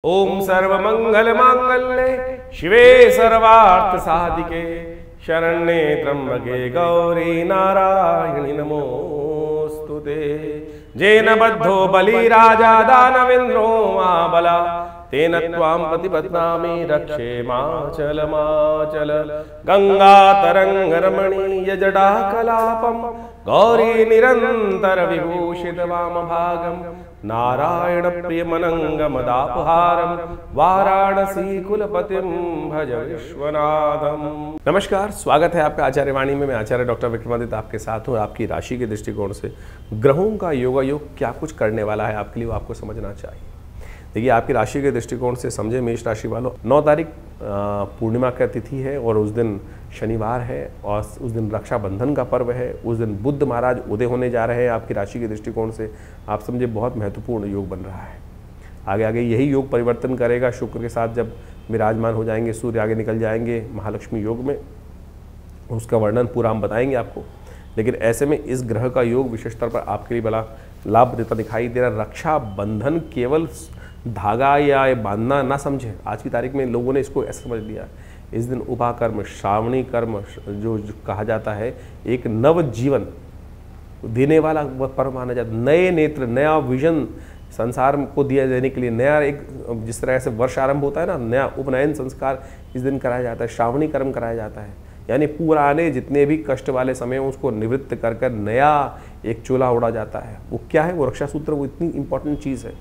ओम सर्वमंगल मांगल्ये शिवे सर्वार्थ साधिके शरण्ये त्र्यंबके गौरी नारायणि नमोस्तुते। जेन बद्धो बलि राजा दानवेन्द्रो महाबला तेन त्वां प्रतिपद्नामि रक्षे माचल माचल। गंगा तरंग रमणीय जटा कलापम गौरी निरंतर विभूषित वाम भागम नारायण प्रियमनंगमदापहारम वाराणसी कुलपतिम भज विश्वनाथम। नमस्कार, स्वागत है आपका आचार्य वाणी में। मैं आचार्य डॉक्टर विक्रमादित्य आपके साथ हूँ। आपकी राशि के दृष्टिकोण से ग्रहों का योगायोग क्या कुछ करने वाला है आपके लिए, वो आपको समझना चाहिए। देखिए, आपकी राशि के दृष्टिकोण से समझे मेष राशि वालों, 9 तारीख पूर्णिमा का तिथि है और उस दिन शनिवार है और उस दिन रक्षाबंधन का पर्व है। उस दिन बुद्ध महाराज उदय होने जा रहे हैं। आपकी राशि के दृष्टिकोण से आप समझे बहुत महत्वपूर्ण योग बन रहा है। आगे आगे यही योग परिवर्तन करेगा। शुक्र के साथ जब विराजमान हो जाएंगे, सूर्य आगे निकल जाएंगे महालक्ष्मी योग में, उसका वर्णन पूरा हम बताएंगे आपको। लेकिन ऐसे में इस ग्रह का योग विशेष तौर पर आपके लिए बड़ा लाभ देता दिखाई दे रहा। रक्षाबंधन केवल धागा या बांधना ना समझे। आज की तारीख में लोगों ने इसको ऐसा समझ लिया। इस दिन उपाकर्म, श्रावणी कर्म जो कहा जाता है, एक नव जीवन देने वाला पर्व माना जाता है। नए नेत्र, नया विजन संसार को दिया देने के लिए नया एक, जिस तरह से वर्ष आरंभ होता है ना, नया उपनयन संस्कार इस दिन कराया जाता है। श्रावणी कर्म कराया जाता है, यानी पुराने जितने भी कष्ट वाले समय उसको निवृत्त कर कर नया एक चोला उड़ा जाता है। वो क्या है? वो रक्षा सूत्र। वो इतनी इंपॉर्टेंट चीज़ है।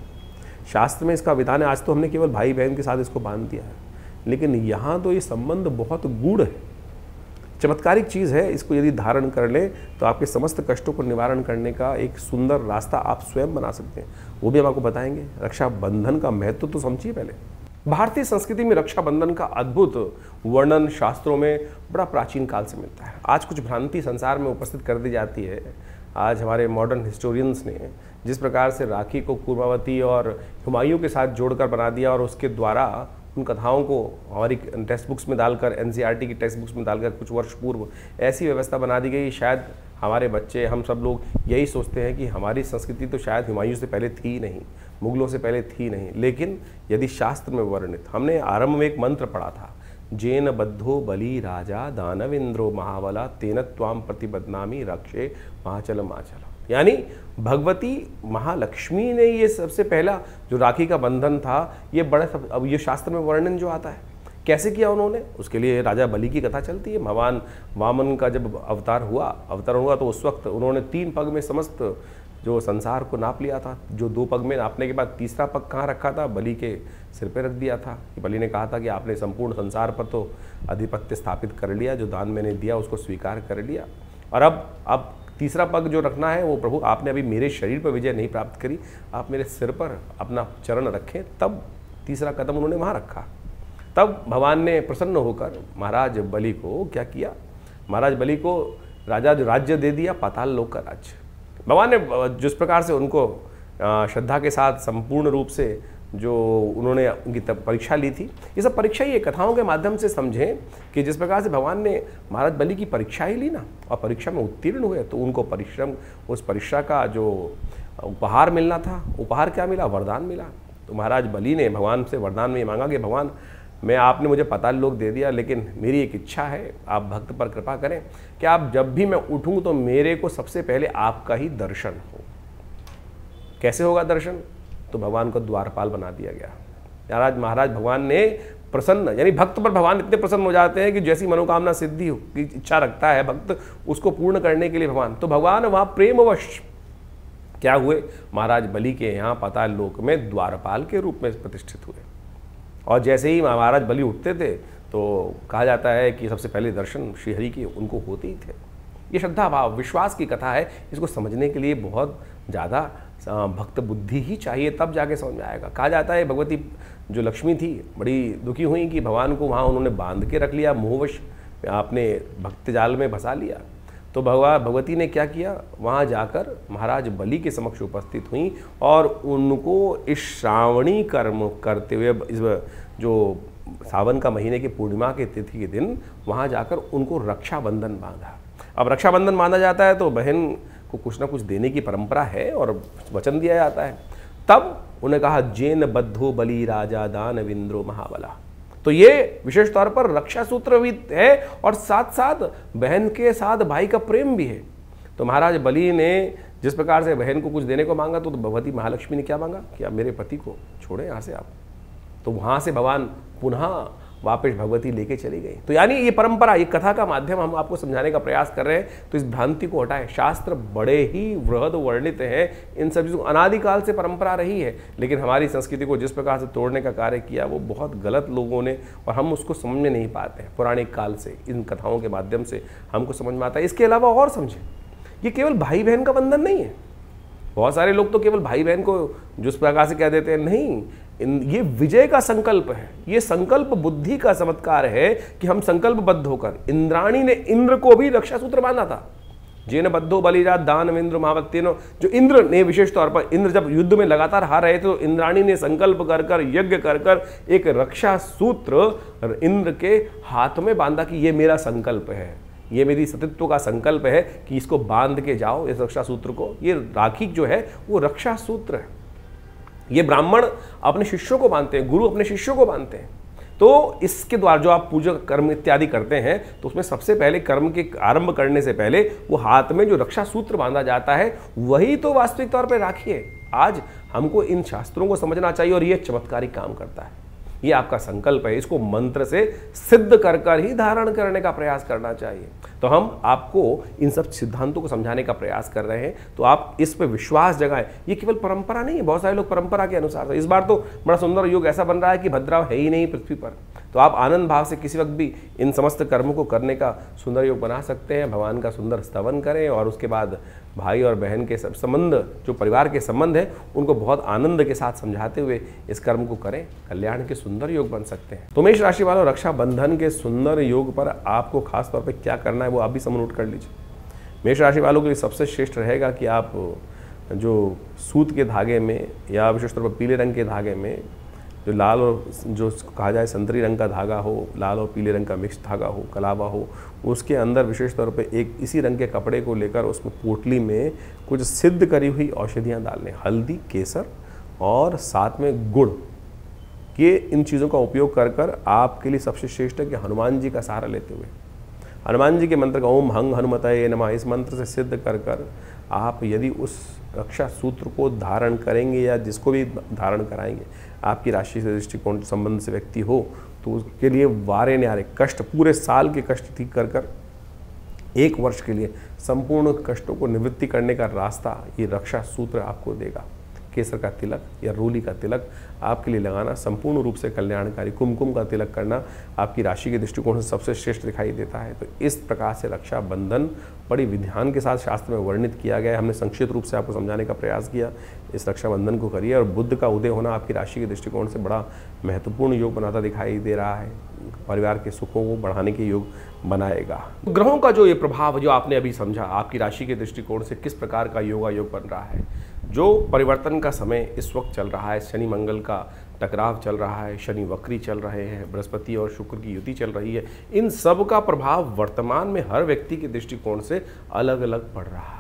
शास्त्र में इसका विधान है। आज तो हमने केवल भाई बहन के साथ इसको बांध दिया है, लेकिन यहाँ तो ये संबंध बहुत गूढ़ है, चमत्कारिक चीज़ है। इसको यदि धारण कर ले तो आपके समस्त कष्टों को निवारण करने का एक सुंदर रास्ता आप स्वयं बना सकते हैं। वो भी हम आपको बताएंगे। रक्षाबंधन का महत्व तो समझिए पहले। भारतीय संस्कृति में रक्षाबंधन का अद्भुत वर्णन शास्त्रों में बड़ा प्राचीन काल से मिलता है। आज कुछ भ्रांति संसार में उपस्थित कर दी जाती है। आज हमारे मॉडर्न हिस्टोरियंस ने जिस प्रकार से राखी को कुर्मावती और हुमायूं के साथ जोड़कर बना दिया और उसके द्वारा उन कथाओं को हमारी टेक्स्ट बुक्स में डालकर, एनसीईआरटी की टेक्स्ट बुक्स में डालकर कुछ वर्ष पूर्व ऐसी व्यवस्था बना दी गई। शायद हमारे बच्चे, हम सब लोग यही सोचते हैं कि हमारी संस्कृति तो शायद हुमायूं से पहले थी ही नहीं, मुगलों से पहले थी नहीं। लेकिन यदि शास्त्र में वर्णित, हमने आरंभ में एक मंत्र पढ़ा था, जेन बद्धो बलि राजा दानवेन्द्रो महाबला तेन त्वां प्रतिपद्नामि रक्षे माचल माचल। यानी भगवती महालक्ष्मी ने ये सबसे पहला जो राखी का बंधन था, ये बड़ा अब ये शास्त्र में वर्णन जो आता है कैसे किया उन्होंने, उसके लिए राजा बलि की कथा चलती है। भगवान वामन का जब अवतार हुआ तो उस वक्त उन्होंने 3 पग में समस्त जो संसार को नाप लिया था। जो 2 पग में नापने के बाद तीसरा पग कहाँ रखा था? बलि के सिर पे रख दिया था। बलि ने कहा था कि आपने संपूर्ण संसार पर तो आधिपत्य स्थापित कर लिया, जो दान मैंने दिया उसको स्वीकार कर लिया, और अब तीसरा पग जो रखना है वो प्रभु आपने अभी मेरे शरीर पर विजय नहीं प्राप्त करी, आप मेरे सिर पर अपना चरण रखें। तब तीसरा कदम उन्होंने वहाँ रखा। तब भगवान ने प्रसन्न होकर महाराज बलि को क्या किया? महाराज बलि को राज्य दे दिया, पाताल लोक का राज्य। भगवान ने जिस प्रकार से उनको श्रद्धा के साथ संपूर्ण रूप से जो उन्होंने उनकी परीक्षा ली थी, ये सब परीक्षा ही कथाओं के माध्यम से समझें कि जिस प्रकार से भगवान ने महाराज बलि की परीक्षा ही ली ना, और परीक्षा में उत्तीर्ण हुए, तो उनको परिश्रम, उस परीक्षा का जो उपहार मिलना था, उपहार क्या मिला? वरदान मिला। तो महाराज बलि ने भगवान से वरदान में मांगा कि भगवान, मैं आपने मुझे पाताल लोक दे दिया, लेकिन मेरी एक इच्छा है, आप भक्त पर कृपा करें कि आप जब भी मैं उठूँ तो मेरे को सबसे पहले आपका ही दर्शन हो। कैसे होगा दर्शन? तो भगवान को द्वारपाल बना दिया गया। महाराज भगवान ने प्रसन्न, यानी भक्त पर भगवान इतने प्रसन्न हो जाते हैं कि जैसी मनोकामना सिद्धि हो की इच्छा रखता है भक्त, उसको पूर्ण करने के लिए भगवान वहाँ प्रेमवश क्या हुए? महाराज बलि के यहाँ पाताल लोक में द्वारपाल के रूप में प्रतिष्ठित हुए। और जैसे ही महाराज बलि उठते थे तो कहा जाता है कि सबसे पहले दर्शन श्रीहरि के उनको होते ही थे। ये श्रद्धा भाव, विश्वास की कथा है। इसको समझने के लिए बहुत ज़्यादा भक्त बुद्धि ही चाहिए, तब जाके समझ में आएगा। कहा जाता है भगवती जो लक्ष्मी थी बड़ी दुखी हुई कि भगवान को वहाँ उन्होंने बांध के रख लिया, मोहवश आपने भक्त जाल में फंसा लिया। तो भगवती ने क्या किया? वहाँ जाकर महाराज बलि के समक्ष उपस्थित हुई और उनको इस श्रावणी कर्म करते हुए, इस जो सावन का महीने की पूर्णिमा के तिथि के दिन वहाँ जाकर उनको रक्षाबंधन बांधा। अब रक्षाबंधन माना जाता है तो बहन को कुछ ना कुछ देने की परंपरा है और वचन दिया जाता है। तब उन्होंने कहा जेन बद्धो बलि राजा दानवेंद्रो महाबला। तो ये विशेष तौर पर रक्षा सूत्र भी है और साथ साथ बहन के साथ भाई का प्रेम भी है। तो महाराज बलि ने जिस प्रकार से बहन को कुछ देने को मांगा तो भगवती महालक्ष्मी ने क्या मांगा कि आप मेरे पति को छोड़े यहाँ से आप। तो वहाँ से भगवान पुनः वापस भगवती लेके चली गई। तो यानी ये परंपरा, ये कथा का माध्यम हम आपको समझाने का प्रयास कर रहे हैं। तो इस भ्रांति को हटाएं। शास्त्र बड़े ही वृहद वर्णित हैं, इन सब चीज़ों अनादिकाल से परंपरा रही है, लेकिन हमारी संस्कृति को जिस प्रकार से तोड़ने का कार्य किया वो बहुत गलत लोगों ने, और हम उसको समझ में नहीं पाते हैं। पौराणिक काल से इन कथाओं के माध्यम से हमको समझ में आता है। इसके अलावा और समझें, ये केवल भाई बहन का बंधन नहीं है। बहुत सारे लोग तो केवल भाई बहन को जिस प्रकार से कह देते हैं, नहीं, ये विजय का संकल्प है, ये संकल्प बुद्धि का चमत्कार है कि हम संकल्पबद्ध होकर, इंद्राणी ने इंद्र को भी रक्षा सूत्र बांधा था। जेन बद्धो बलिराज दानवेंद्र महावत्तेनो, जो इंद्र ने विशेष तौर पर, इंद्र जब युद्ध में लगातार हार रहे थे तो इंद्राणी ने संकल्प कर कर, यज्ञ कर कर एक रक्षा सूत्र इंद्र के हाथ में बांधा कि ये मेरा संकल्प है, ये मेरी सतीत्व का संकल्प है कि इसको बांध के जाओ, इस रक्षा सूत्र को। ये राखी जो है वो रक्षा सूत्र है। ये ब्राह्मण अपने शिष्यों को बांधते हैं, गुरु अपने शिष्यों को बांधते हैं। तो इसके द्वारा जो आप पूजा कर्म इत्यादि करते हैं तो उसमें सबसे पहले कर्म के आरंभ करने से पहले वो हाथ में जो रक्षा सूत्र बांधा जाता है वही तो वास्तविक तौर पर राखी है। आज हमको इन शास्त्रों को समझना चाहिए और ये चमत्कारिक काम करता है। ये आपका संकल्प है, इसको मंत्र से सिद्ध कर कर ही धारण करने का प्रयास करना चाहिए। तो हम आपको इन सब सिद्धांतों को समझाने का प्रयास कर रहे हैं, तो आप इस पे विश्वास जगाएं। ये केवल परंपरा नहीं है, बहुत सारे लोग परंपरा के अनुसार। इस बार तो बड़ा सुंदर योग ऐसा बन रहा है कि भद्राव है ही नहीं पृथ्वी पर, तो आप आनंद भाव से किसी वक्त भी इन समस्त कर्मों को करने का सुंदर योग बना सकते हैं। भगवान का सुंदर स्तवन करें और उसके बाद भाई और बहन के सब संबंध, जो परिवार के संबंध है, उनको बहुत आनंद के साथ समझाते हुए इस कर्म को करें। कल्याण के सुंदर योग बन सकते हैं। तो मेष राशि वालों, रक्षाबंधन के सुंदर योग पर आपको खास तौर पर क्या करना है वो आप भी सब नोट कर लीजिए। मेष राशि वालों के लिए सबसे श्रेष्ठ रहेगा कि आप जो सूत के धागे में या विशेष तौर पर पीले रंग के धागे में, जो लाल और जो कहा जाए संतरी रंग का धागा हो, लाल और पीले रंग का मिक्स धागा हो, कलावा हो, उसके अंदर विशेष तौर पे एक इसी रंग के कपड़े को लेकर उसमें पोटली में कुछ सिद्ध करी हुई औषधियाँ डाल लें, हल्दी, केसर और साथ में गुड़। ये इन चीज़ों का उपयोग कर कर आपके लिए सबसे श्रेष्ठ है कि हनुमान जी का सहारा लेते हुए, हनुमान जी के मंत्र का ओम हंग हनुमतये नमः, इस मंत्र से सिद्ध कर कर आप यदि उस रक्षा सूत्र को धारण करेंगे या जिसको भी धारण कराएंगे, आपकी राशि से दृष्टिकोण संबंध से व्यक्ति हो, तो उसके लिए वारे न्यारे कष्ट, पूरे साल के कष्ट ठीक कर कर एक वर्ष के लिए संपूर्ण कष्टों को निवृत्ति करने का रास्ता ये रक्षा सूत्र आपको देगा। केसर का तिलक या रोली का तिलक आपके लिए लगाना संपूर्ण रूप से कल्याणकारी। कुमकुम का तिलक करना आपकी राशि के दृष्टिकोण से सबसे श्रेष्ठ दिखाई देता है। तो इस प्रकार से रक्षा बंधन बड़ी विधान के साथ शास्त्र में वर्णित किया गया है। हमने संक्षिप्त रूप से आपको समझाने का प्रयास किया। इस रक्षाबंधन को करिए और बुध का उदय होना आपकी राशि के दृष्टिकोण से बड़ा महत्वपूर्ण योग बनाता दिखाई दे रहा है। परिवार के सुखों को बढ़ाने के योग बनाएगा। ग्रहों का जो ये प्रभाव जो आपने अभी समझा, आपकी राशि के दृष्टिकोण से किस प्रकार का योगा योग बन रहा है। जो परिवर्तन का समय इस वक्त चल रहा है, शनि मंगल का टकराव चल रहा है, शनि वक्री चल रहे हैं, बृहस्पति और शुक्र की युति चल रही है, इन सब का प्रभाव वर्तमान में हर व्यक्ति के दृष्टिकोण से अलग अलग पड़ रहा है।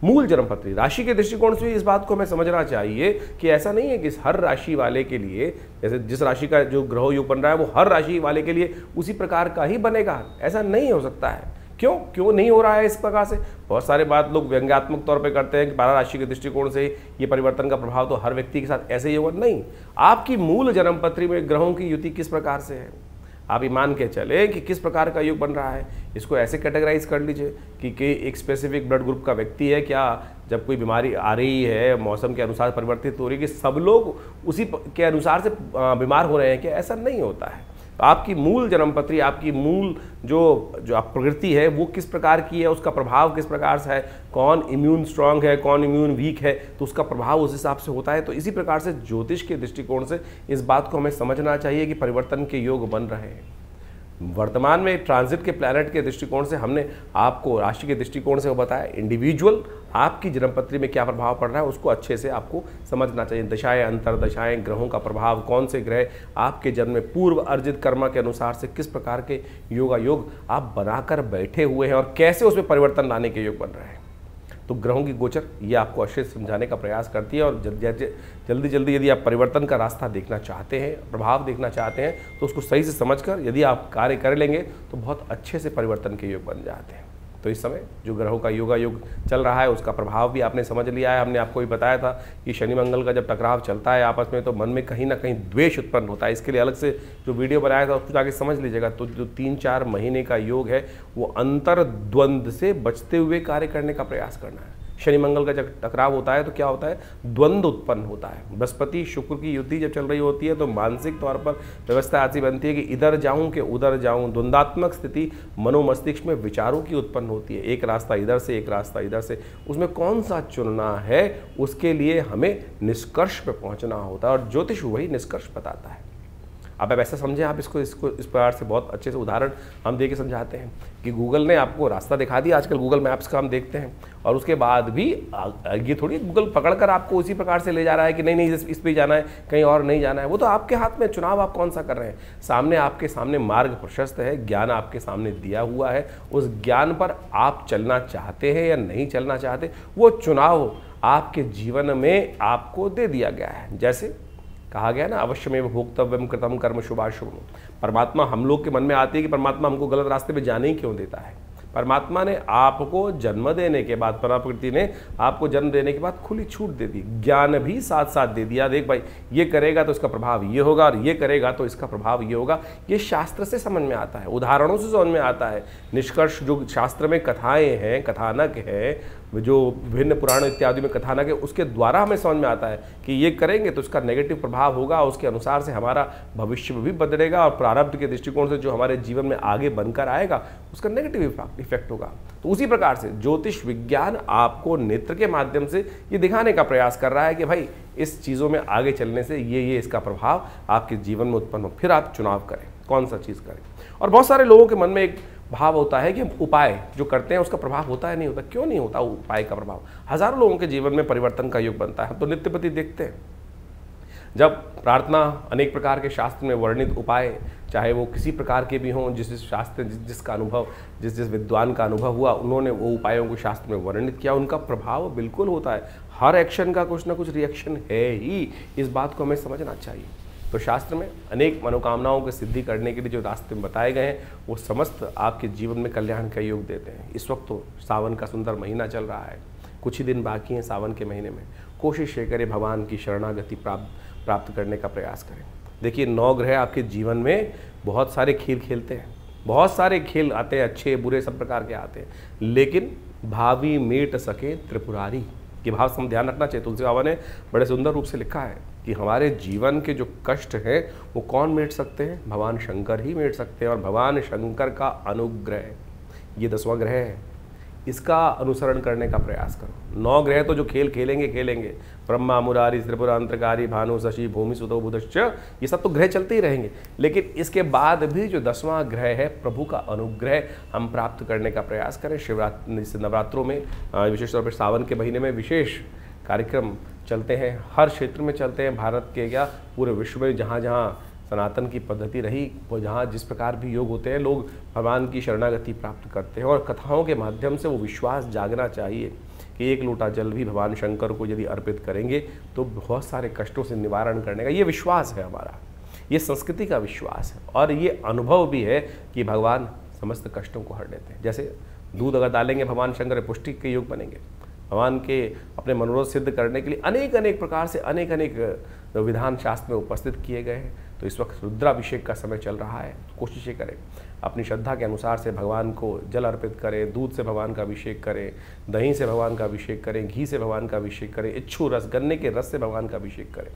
मूल जन्मपत्री राशि के दृष्टिकोण से इस बात को हमें समझना चाहिए कि ऐसा नहीं है कि हर राशि वाले के लिए, जैसे जिस राशि का जो ग्रह योग बन रहा है वो हर राशि वाले के लिए उसी प्रकार का ही बनेगा, ऐसा नहीं हो सकता है। क्यों नहीं हो रहा है इस प्रकार से? बहुत सारे बात लोग व्यंग्यात्मक तौर पे करते हैं कि 12 राशि के दृष्टिकोण से ये परिवर्तन का प्रभाव तो हर व्यक्ति के साथ ऐसे ही होगा। नहीं, आपकी मूल जन्मपत्री में ग्रहों की युति किस प्रकार से है, आप ये मान के चले कि किस प्रकार का योग बन रहा है। इसको ऐसे कैटेगराइज कर लीजिए कि एक स्पेसिफिक ब्लड ग्रुप का व्यक्ति है, क्या जब कोई बीमारी आ रही है मौसम के अनुसार परिवर्तित हो रही है कि सब लोग उसी के अनुसार से बीमार हो रहे हैं, क्या ऐसा नहीं होता है। तो आपकी मूल जन्मपत्री, आपकी मूल जो आप प्रकृति है वो किस प्रकार की है, उसका प्रभाव किस प्रकार से है, कौन इम्यून स्ट्रांग है, कौन इम्यून वीक है, तो उसका प्रभाव उस हिसाब से होता है। तो इसी प्रकार से ज्योतिष के दृष्टिकोण से इस बात को हमें समझना चाहिए कि परिवर्तन के योग बन रहे हैं। वर्तमान में ट्रांजिट के प्लैनेट के दृष्टिकोण से हमने आपको राशि के दृष्टिकोण से वो बताया। इंडिविजुअल आपकी जन्मपत्री में क्या प्रभाव पड़ रहा है उसको अच्छे से आपको समझना चाहिए। दशाएं, अंतरदशाएं, ग्रहों का प्रभाव, कौन से ग्रह आपके जन्म में पूर्व अर्जित कर्म के अनुसार से किस प्रकार के योगा योग आप बनाकर बैठे हुए हैं और कैसे उसमें परिवर्तन लाने के योग बन रहे हैं। तो ग्रहों की गोचर ये आपको अच्छे से समझाने का प्रयास करती है। और जल्दी जल्दी यदि आप परिवर्तन का रास्ता देखना चाहते हैं, प्रभाव देखना चाहते हैं, तो उसको सही से समझकर यदि आप कार्य कर लेंगे तो बहुत अच्छे से परिवर्तन के योग बन जाते हैं। तो इस समय जो ग्रहों का योगा योग चल रहा है उसका प्रभाव भी आपने समझ लिया है। हमने आपको भी बताया था कि शनि मंगल का जब टकराव चलता है आपस में तो मन में कहीं ना कहीं द्वेष उत्पन्न होता है। इसके लिए अलग से जो वीडियो बनाया था उसको जाके समझ लीजिएगा। तो जो 3-4 महीने का योग है वो अंतर द्वंद्व से बचते हुए कार्य करने का प्रयास करना है। शनि मंगल का जब टकराव होता है तो क्या होता है, द्वंद्व उत्पन्न होता है। बृहस्पति शुक्र की युति जब चल रही होती है तो मानसिक तौर पर व्यवस्था ऐसी बनती है कि इधर जाऊं कि उधर जाऊं, द्वंद्वात्मक स्थिति मनोमस्तिष्क में विचारों की उत्पन्न होती है। एक रास्ता इधर से, एक रास्ता इधर से, उसमें कौन सा चुनना है उसके लिए हमें निष्कर्ष पे पहुंचना होता है और ज्योतिष वही निष्कर्ष बताता है। अब ऐसा समझें आप इसको इस प्रकार से बहुत अच्छे से उदाहरण हम दे के समझाते हैं कि गूगल ने आपको रास्ता दिखा दिया। आजकल गूगल मैप्स का हम देखते हैं और उसके बाद भी ये थोड़ी गूगल पकड़कर आपको उसी प्रकार से ले जा रहा है कि नहीं इस पे जाना है, कहीं और नहीं जाना है। वो तो आपके हाथ में, चुनाव आप कौन सा कर रहे हैं। सामने आपके सामने मार्ग प्रशस्त है, ज्ञान आपके सामने दिया हुआ है, उस ज्ञान पर आप चलना चाहते हैं या नहीं चलना चाहते, वो चुनाव आपके जीवन में आपको दे दिया गया है। जैसे कहा गया ना, अवश्यमेव भोक्तव्यम कृतम कर्म शुभाशुभम। परमात्मा हम लोग के मन में आती है कि परमात्मा हमको गलत रास्ते पे जाने ही क्यों देता है। परमात्मा ने आपको जन्म देने के बाद, प्रकृति ने आपको जन्म देने के बाद खुली छूट दे दी, ज्ञान भी साथ साथ दे दिया। देख भाई, ये करेगा तो इसका प्रभाव ये होगा और ये करेगा तो इसका प्रभाव ये होगा। ये शास्त्र से समझ में आता है, उदाहरणों से समझ में आता है। निष्कर्ष जो शास्त्र में कथाएं हैं, कथानक है, जो विभिन्न पुराण इत्यादि में कथानक है, उसके द्वारा हमें समझ में आता है कि ये करेंगे तो उसका नेगेटिव प्रभाव होगा, उसके अनुसार से हमारा भविष्य भी बदलेगा और प्रारब्ध के दृष्टिकोण से जो हमारे जीवन में आगे बनकर आएगा उसका नेगेटिव इफेक्ट होगा। तो उसी प्रकार से ज्योतिष विज्ञान आपको नेत्र के माध्यम से ये दिखाने का प्रयास कर रहा है कि भाई इस चीज़ों में आगे चलने से ये इसका प्रभाव आपके जीवन में उत्पन्न हो, फिर आप चुनाव करें कौन सा चीज़ करें। और बहुत सारे लोगों के मन में एक भाव होता है कि हम उपाय जो करते हैं उसका प्रभाव होता है, नहीं होता। क्यों नहीं होता उपाय का प्रभाव? हजारों लोगों के जीवन में परिवर्तन का योग बनता है। हम तो नित्यप्रति देखते हैं जब प्रार्थना, अनेक प्रकार के शास्त्र में वर्णित उपाय, चाहे वो किसी प्रकार के भी हों, जिस शास्त्र जिसका अनुभव, जिस विद्वान का अनुभव हुआ, उन्होंने वो उपायों को शास्त्र में वर्णित किया, उनका प्रभाव बिल्कुल होता है। हर एक्शन का कुछ ना कुछ रिएक्शन है ही, इस बात को हमें समझना चाहिए। तो शास्त्र में अनेक मनोकामनाओं की सिद्धि करने के लिए जो रास्ते बताए गए हैं वो समस्त आपके जीवन में कल्याण का योग देते हैं। इस वक्त तो सावन का सुंदर महीना चल रहा है, कुछ ही दिन बाकी हैं सावन के महीने में। कोशिश ये करें भगवान की शरणागति प्राप्त करने का प्रयास करें। देखिए 9 ग्रह आपके जीवन में बहुत सारे खेल खेलते हैं, बहुत सारे खेल आते हैं, अच्छे बुरे सब प्रकार के आते हैं, लेकिन भावी मेट सके त्रिपुरारी, ये भाव से हम ध्यान रखना चाहिए। तुलसी बाबा ने बड़े सुंदर रूप से लिखा है कि हमारे जीवन के जो कष्ट हैं वो कौन मेट सकते हैं? भगवान शंकर ही मेट सकते हैं। और भगवान शंकर का अनुग्रह, ये 10वां ग्रह है, इसका अनुसरण करने का प्रयास करो। 9 ग्रह तो जो खेल खेलेंगे, ब्रह्मा मुरारी त्रिपुरांतकारी भानु शशि भूमि सुतो बुधश्च, ये सब तो ग्रह चलते ही रहेंगे। लेकिन इसके बाद भी जो 10वां ग्रह है, प्रभु का अनुग्रह हम प्राप्त करने का प्रयास करें। शिवरात्रि नवरात्रों में, विशेष तौर पर सावन के महीने में विशेष कार्यक्रम चलते हैं, हर क्षेत्र में चलते हैं, भारत के क्या पूरे विश्व में जहाँ जहाँ सनातन की पद्धति रही, वो जहाँ जिस प्रकार भी योग होते हैं, लोग भगवान की शरणागति प्राप्त करते हैं। और कथाओं के माध्यम से वो विश्वास जागना चाहिए कि एक लोटा जल भी भगवान शंकर को यदि अर्पित करेंगे तो बहुत सारे कष्टों से निवारण करने का ये विश्वास है हमारा, ये संस्कृति का विश्वास है। और ये अनुभव भी है कि भगवान समस्त कष्टों को हर लेते हैं। जैसे दूध अगर डालेंगे भगवान शंकर पुष्टि के योग बनेंगे। भगवान के अपने मनोरथ सिद्ध करने के लिए अनेक प्रकार से अनेक विधान शास्त्र में उपस्थित किए गए हैं। तो इस वक्त रुद्राभिषेक का समय चल रहा है, तो कोशिशें करें अपनी श्रद्धा के अनुसार से भगवान को जल अर्पित करें, दूध से भगवान का अभिषेक करें, दही से भगवान का अभिषेक करें, घी से भगवान का अभिषेक करें, इच्छू रस, गन्ने के रस से भगवान का अभिषेक करें।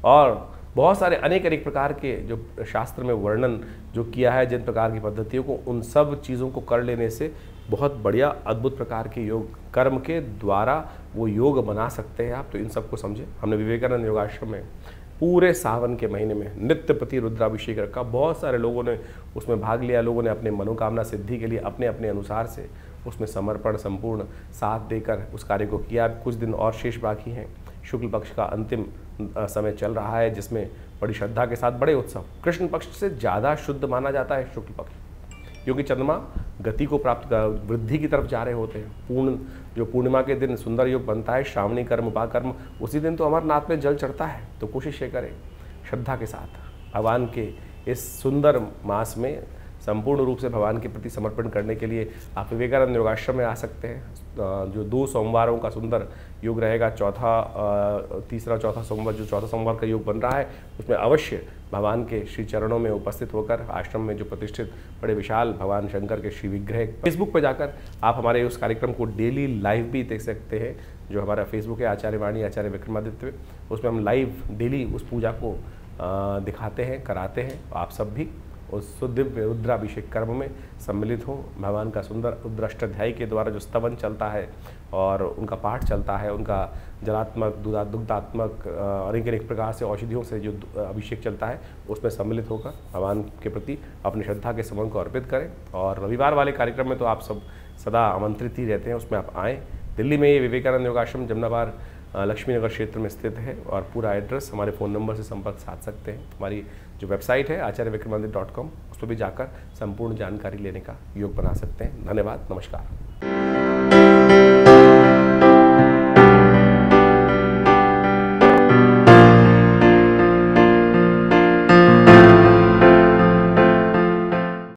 और बहुत सारे अनेक प्रकार के जो शास्त्र में वर्णन जो किया है, जिन प्रकार की पद्धतियों को, उन सब चीज़ों को कर लेने से बहुत बढ़िया अद्भुत प्रकार के योग कर्म के द्वारा वो योग बना सकते हैं आप। तो इन सबको समझें। हमने विवेकानंद योगाश्रम में पूरे सावन के महीने में नित्य प्रति रुद्राभिषेक रखा, बहुत सारे लोगों ने उसमें भाग लिया। लोगों ने अपने मनोकामना सिद्धि के लिए अपने अनुसार से उसमें समर्पण संपूर्ण साथ देकर उस कार्य को किया। कुछ दिन और शेष बाकी हैं। शुक्ल पक्ष का अंतिम समय चल रहा है, जिसमें बड़ी श्रद्धा के साथ बड़े उत्सव, कृष्ण पक्ष से ज़्यादा शुद्ध माना जाता है शुक्ल पक्ष। क्योंकि चंद्रमा गति को प्राप्त वृद्धि की तरफ जा रहे होते हैं। जो पूर्णिमा के दिन सुंदर योग बनता है, श्रावणी कर्म उपाकर्म, उसी दिन तो अमरनाथ में जल चढ़ता है। तो कोशिश ये करें श्रद्धा के साथ भगवान के इस सुंदर मास में संपूर्ण रूप से भगवान के प्रति समर्पण करने के लिए आप विवेकानंद योगाश्रम में आ सकते हैं। जो 2 सोमवारों का सुंदर योग रहेगा, तीसरा चौथा सोमवार, जो चौथा सोमवार का योग बन रहा है, उसमें अवश्य भगवान के श्री चरणों में उपस्थित होकर आश्रम में जो प्रतिष्ठित बड़े विशाल भगवान शंकर के श्री विग्रह, फेसबुक पर जाकर आप हमारे उस कार्यक्रम को डेली लाइव भी देख सकते हैं। जो हमारा फेसबुक है आचार्य वाणी आचार्य विक्रमादित्य, उसमें हम लाइव डेली उस पूजा को दिखाते हैं, कराते हैं। आप सब भी उस दिव्य रुद्राभिषेक कर्म में सम्मिलित हो। भगवान का सुंदर रुद्राष्टाध्यायी के द्वारा जो स्तवन चलता है और उनका पाठ चलता है, उनका जलात्मक दुग्धात्मक अनेक प्रकार से औषधियों से जो अभिषेक चलता है, उसमें सम्मिलित होकर भगवान के प्रति अपनी श्रद्धा के समर्पण को अर्पित करें। और रविवार वाले कार्यक्रम में तो आप सब सदा आमंत्रित ही रहते हैं, उसमें आप आएँ। दिल्ली में ये विवेकानंद योगाश्रम जमनाबाद लक्ष्मी नगर क्षेत्र में स्थित है और पूरा एड्रेस हमारे फ़ोन नंबर से संपर्क साध सकते हैं। हमारी जो वेबसाइट है acharyvikramadiत्य.com, उस पर भी जाकर संपूर्ण जानकारी लेने का योग बना सकते हैं। धन्यवाद, नमस्कार।